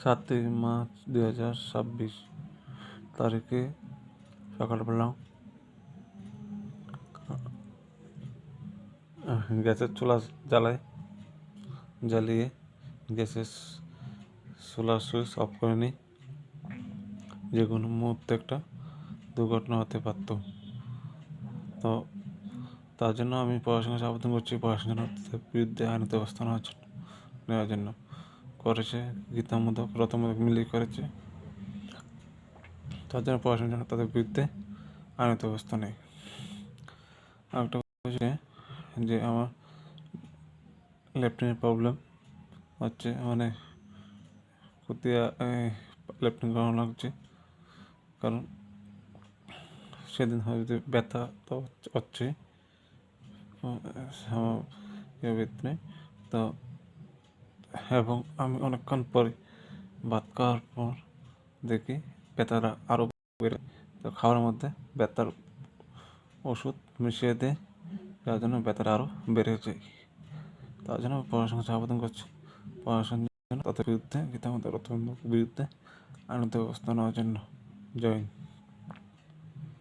7 March 2026 তারিখে সকালবেলা গ্যাসের চুলা জ্বালিয়ে গ্যাসের সোলার সুইচ অফ করে নিই। যে কোনো মুহূর্তে একটা দুর্ঘটনা হতে পারত। তো তার জন্য আমি প্রশাসনকে আবেদন করছি, প্রশাসনের বিরুদ্ধে আইনত ব্যবস্থা নেওয়ার জন্য করেছে। গীতামূলক রতমূলক মিলিয়ে করেছে, তার জন্য প্রশাসন যেন তাদের বিরুদ্ধে আইনত ব্যবস্থা নেয়। আরেকটা হচ্ছে যে আমার লেফটেনের প্রবলেম হচ্ছে, মানে খতিয়া লেফটেন করানো লাগছে, কারণ সেদিন হয়তো ব্যথা তো হচ্ছে ভিতরে। তো এবং আমি অনেকক্ষণ পরে ভাত খাওয়ার পর দেখি ব্যথাটা আরও বেড়ে, তো খাওয়ার মধ্যে ব্যথার ওষুধ মিশিয়ে দেয়, যার জন্য ব্যথাটা আরও বেড়ে যায়। তার জন্য প্রশাসনের কাছে আবেদন করছি, প্রশাসন যেন তাদের বিরুদ্ধে গীতামূলক বিরুদ্ধে আইনত ব্যবস্থা নেওয়ার জন্য। জয় হিন্দ।